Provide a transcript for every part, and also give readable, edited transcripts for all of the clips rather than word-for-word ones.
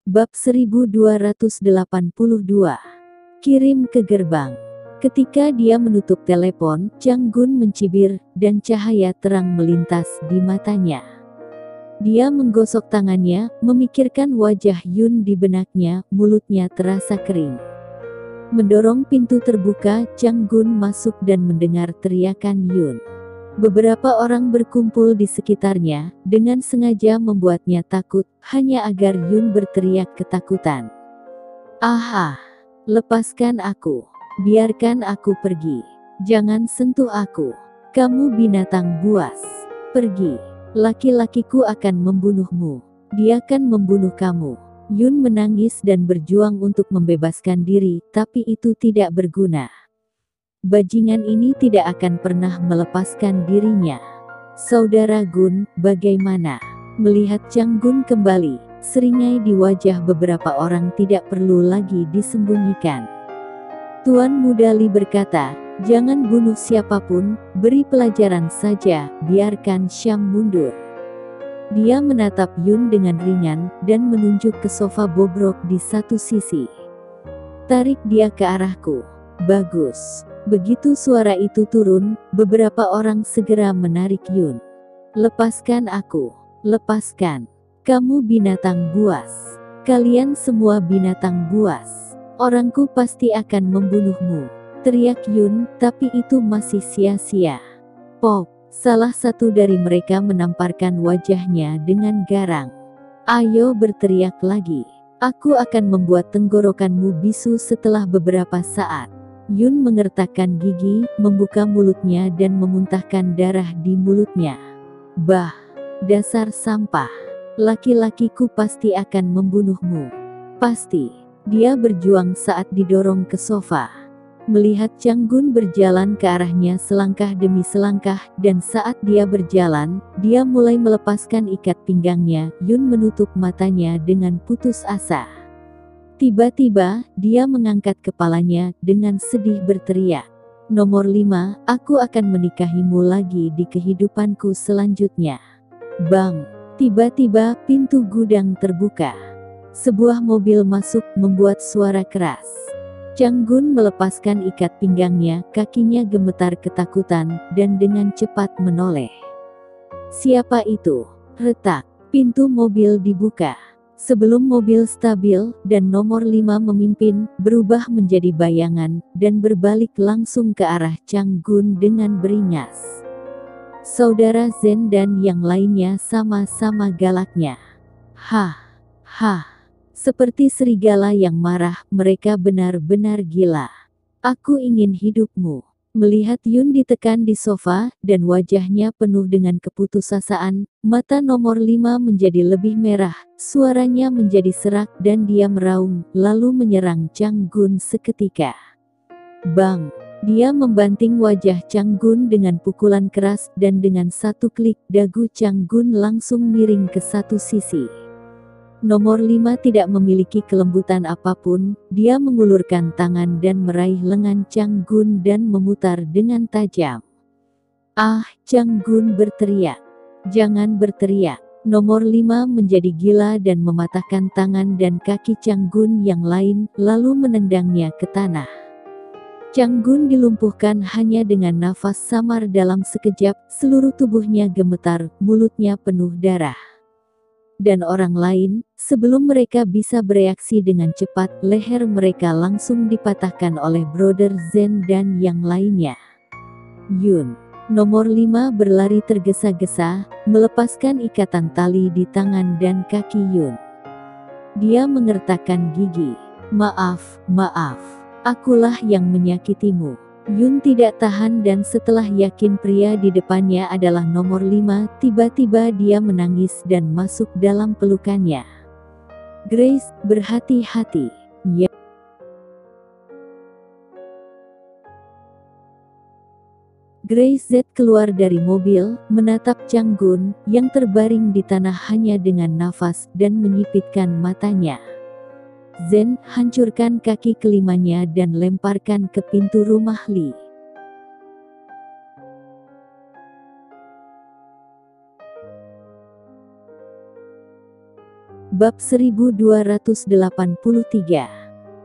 Bab 1282. Kirim ke gerbang. Ketika dia menutup telepon, Chang Gun mencibir, dan cahaya terang melintas di matanya. Dia menggosok tangannya, memikirkan wajah Yun di benaknya, mulutnya terasa kering. Mendorong pintu terbuka, Chang Gun masuk dan mendengar teriakan Yun. Beberapa orang berkumpul di sekitarnya, dengan sengaja membuatnya takut, hanya agar Yun berteriak ketakutan. "Aha! Lepaskan aku! Biarkan aku pergi! Jangan sentuh aku! Kamu binatang buas! Pergi! Laki-lakiku akan membunuhmu! Dia akan membunuh kamu!" Yun menangis dan berjuang untuk membebaskan diri, tapi itu tidak berguna. Bajingan ini tidak akan pernah melepaskan dirinya. "Saudara Gun, bagaimana?" Melihat Chang Gun kembali, seringai di wajah beberapa orang tidak perlu lagi disembunyikan. Tuan Muda Li berkata, "Jangan bunuh siapapun, beri pelajaran saja, biarkan Syam mundur." Dia menatap Yun dengan ringan, dan menunjuk ke sofa bobrok di satu sisi. "Tarik dia ke arahku." "Bagus." Begitu suara itu turun, beberapa orang segera menarik Yun. "Lepaskan aku! Lepaskan! Kamu binatang buas! Kalian semua binatang buas! Orangku pasti akan membunuhmu!" teriak Yun, tapi itu masih sia-sia. Pop! Salah satu dari mereka menamparkan wajahnya dengan garang. "Ayo berteriak lagi! Aku akan membuat tenggorokanmu bisu setelah beberapa saat." Yun mengertakkan gigi, membuka mulutnya dan memuntahkan darah di mulutnya. "Bah! Dasar sampah! Laki-lakiku pasti akan membunuhmu. Pasti!" Dia berjuang saat didorong ke sofa. Melihat Chang Gun berjalan ke arahnya selangkah demi selangkah, dan saat dia berjalan, dia mulai melepaskan ikat pinggangnya. Yun menutup matanya dengan putus asa. Tiba-tiba, dia mengangkat kepalanya, dengan sedih berteriak, "Nomor 5, aku akan menikahimu lagi di kehidupanku selanjutnya." Bang! Tiba-tiba, pintu gudang terbuka. Sebuah mobil masuk, membuat suara keras. Chang Gun melepaskan ikat pinggangnya, kakinya gemetar ketakutan, dan dengan cepat menoleh. "Siapa itu?" Retak. Pintu mobil dibuka. Sebelum mobil stabil, dan nomor 5 memimpin, berubah menjadi bayangan, dan berbalik langsung ke arah Chang Gun dengan beringas. Saudara Zen dan yang lainnya sama-sama galaknya. "Hah! Hah!" Seperti serigala yang marah, mereka benar-benar gila. "Aku ingin hidupmu." Melihat Yun ditekan di sofa, dan wajahnya penuh dengan keputusasaan, mata nomor 5 menjadi lebih merah, suaranya menjadi serak dan dia meraung, lalu menyerang Chang Gun seketika. Bang! Dia membanting wajah Chang Gun dengan pukulan keras, dan dengan satu klik, dagu Chang Gun langsung miring ke satu sisi. Nomor 5 tidak memiliki kelembutan apapun, dia mengulurkan tangan dan meraih lengan Chang Gun dan memutar dengan tajam. "Ah!" Chang Gun berteriak. "Jangan berteriak." Nomor 5 menjadi gila dan mematahkan tangan dan kaki Chang Gun yang lain, lalu menendangnya ke tanah. Chang Gun dilumpuhkan hanya dengan nafas samar dalam sekejap, seluruh tubuhnya gemetar, mulutnya penuh darah. Dan orang lain, sebelum mereka bisa bereaksi dengan cepat, leher mereka langsung dipatahkan oleh Brother Zen dan yang lainnya. Yun. Nomor 5 berlari tergesa-gesa, melepaskan ikatan tali di tangan dan kaki Yun. Dia mengertakkan gigi. "Maaf, maaf. Akulah yang menyakitimu." Yun tidak tahan dan setelah yakin pria di depannya adalah nomor 5, tiba-tiba dia menangis dan masuk dalam pelukannya. "Grace, berhati-hati, ya." Grace Z keluar dari mobil, menatap Chang Gun, yang terbaring di tanah hanya dengan nafas, dan menyipitkan matanya. "Zen, hancurkan kaki kelimanya dan lemparkan ke pintu rumah Li." Bab 1283.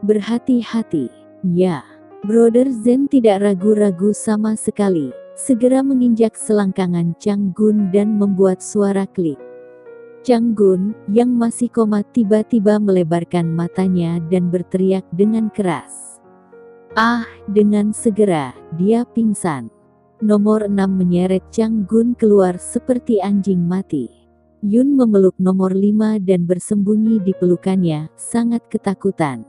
Berhati-hati. Ya, Brother Zen tidak ragu-ragu sama sekali. Segera menginjak selangkangan Chang Gun dan membuat suara klik. Chang Gun, yang masih koma, tiba-tiba melebarkan matanya dan berteriak dengan keras. Dengan segera, dia pingsan. Nomor 6 menyeret Chang Gun keluar seperti anjing mati. Yun memeluk nomor 5 dan bersembunyi di pelukannya, sangat ketakutan.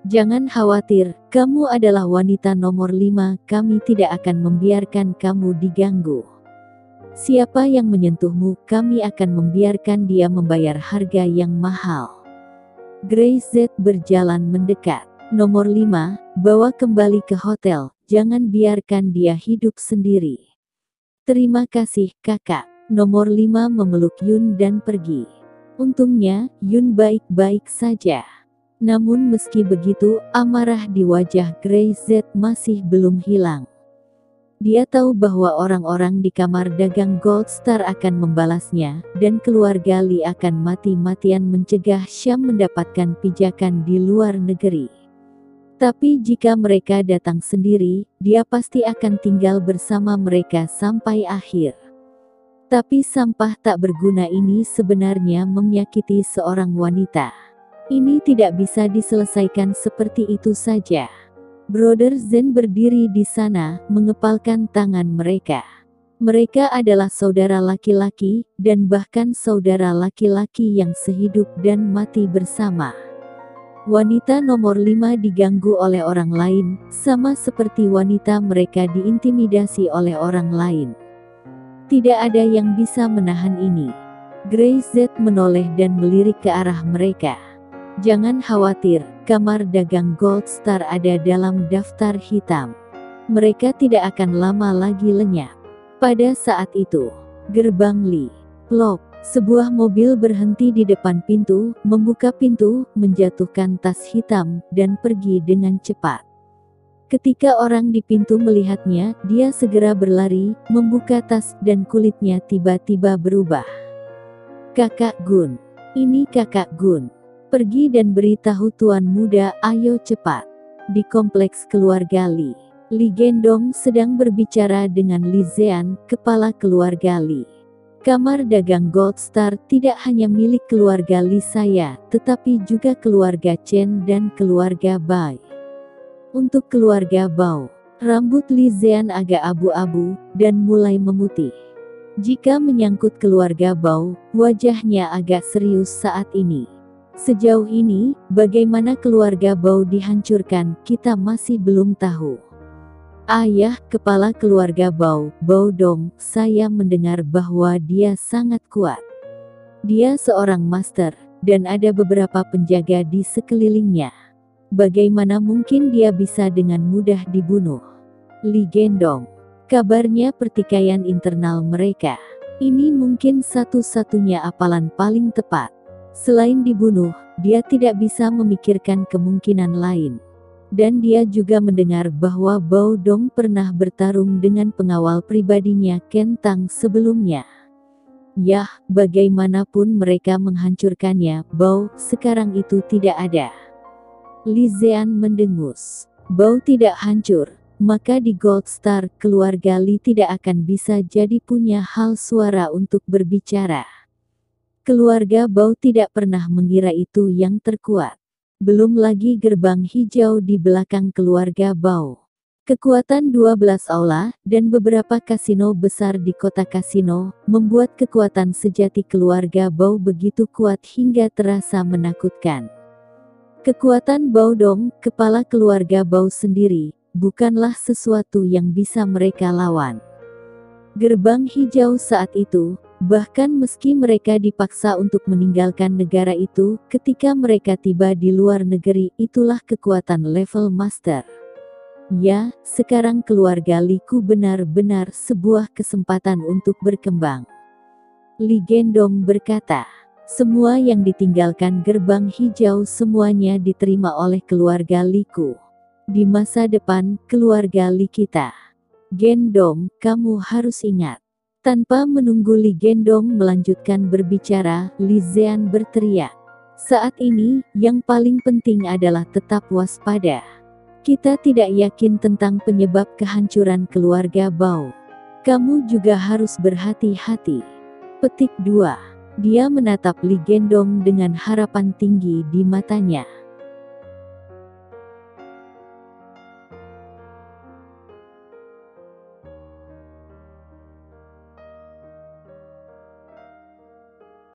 Jangan khawatir, kamu adalah wanita nomor 5, kami tidak akan membiarkan kamu diganggu. Siapa yang menyentuhmu, kami akan membiarkan dia membayar harga yang mahal. Grey Z berjalan mendekat. Nomor 5, bawa kembali ke hotel, jangan biarkan dia hidup sendiri. Terima kasih, kakak. Nomor 5 memeluk Yun dan pergi. Untungnya, Yun baik-baik saja. Namun meski begitu, amarah di wajah Grey Z masih belum hilang. Dia tahu bahwa orang-orang di kamar dagang Gold Star akan membalasnya, dan keluarga Lee akan mati-matian mencegah Syam mendapatkan pijakan di luar negeri. Tapi jika mereka datang sendiri, dia pasti akan tinggal bersama mereka sampai akhir. Tapi sampah tak berguna ini sebenarnya menyakiti seorang wanita. Ini tidak bisa diselesaikan seperti itu saja. Brother Zen berdiri di sana, mengepalkan tangan mereka. Mereka adalah saudara laki-laki, dan bahkan saudara laki-laki yang sehidup dan mati bersama. Wanita nomor 5 diganggu oleh orang lain, sama seperti wanita mereka diintimidasi oleh orang lain. Tidak ada yang bisa menahan ini. Grey Z menoleh dan melirik ke arah mereka. Jangan khawatir, kamar dagang Gold Star ada dalam daftar hitam. Mereka tidak akan lama lagi lenyap. Pada saat itu, gerbang Lee. Plop, sebuah mobil berhenti di depan pintu, membuka pintu, menjatuhkan tas hitam, dan pergi dengan cepat. Ketika orang di pintu melihatnya, dia segera berlari, membuka tas, dan kulitnya tiba-tiba berubah. Kakak Gun. Ini kakak Gun. Pergi dan beritahu tuan muda, ayo cepat. Di kompleks keluarga Lee. Lee Gendong sedang berbicara dengan Lee Zean, kepala keluarga Lee. Kamar dagang Gold Star tidak hanya milik keluarga Lee saya, tetapi juga keluarga Chen dan keluarga Bai. Untuk keluarga Bao, rambut Lee Zean agak abu-abu, dan mulai memutih. Jika menyangkut keluarga Bao, wajahnya agak serius saat ini. Sejauh ini, bagaimana keluarga Bao dihancurkan, kita masih belum tahu. Ayah, kepala keluarga Bao, Bao Dong, saya mendengar bahwa dia sangat kuat. Dia seorang master, dan ada beberapa penjaga di sekelilingnya. Bagaimana mungkin dia bisa dengan mudah dibunuh? Lee Gendong. Kabarnya pertikaian internal mereka. Ini mungkin satu-satunya apalan paling tepat. Selain dibunuh, dia tidak bisa memikirkan kemungkinan lain. Dan dia juga mendengar bahwa Bao Dong pernah bertarung dengan pengawal pribadinya Ken Tang sebelumnya. Yah, bagaimanapun mereka menghancurkannya, Bao, sekarang itu tidak ada. Lee Zean mendengus. Bao tidak hancur, maka di Gold Star, keluarga Lee tidak akan bisa jadi punya hal suara untuk berbicara. Keluarga Bao tidak pernah mengira itu yang terkuat. Belum lagi gerbang hijau di belakang keluarga Bao. Kekuatan 12 aula, dan beberapa kasino besar di kota kasino, membuat kekuatan sejati keluarga Bao begitu kuat hingga terasa menakutkan. Kekuatan Bao Dong, kepala keluarga Bao sendiri, bukanlah sesuatu yang bisa mereka lawan. Gerbang hijau saat itu, bahkan meski mereka dipaksa untuk meninggalkan negara itu, ketika mereka tiba di luar negeri, itulah kekuatan level master. Ya, sekarang keluarga Liku benar-benar sebuah kesempatan untuk berkembang. Lee Gendong berkata, semua yang ditinggalkan gerbang hijau semuanya diterima oleh keluarga Liku. Di masa depan, keluarga Lee kita. Gendong, kamu harus ingat. Tanpa menunggu Lee Gendong melanjutkan berbicara, Lee Zean berteriak. Saat ini, yang paling penting adalah tetap waspada. Kita tidak yakin tentang penyebab kehancuran keluarga Bao. Kamu juga harus berhati-hati. Petik 2. Dia menatap Li Gendong dengan harapan tinggi di matanya.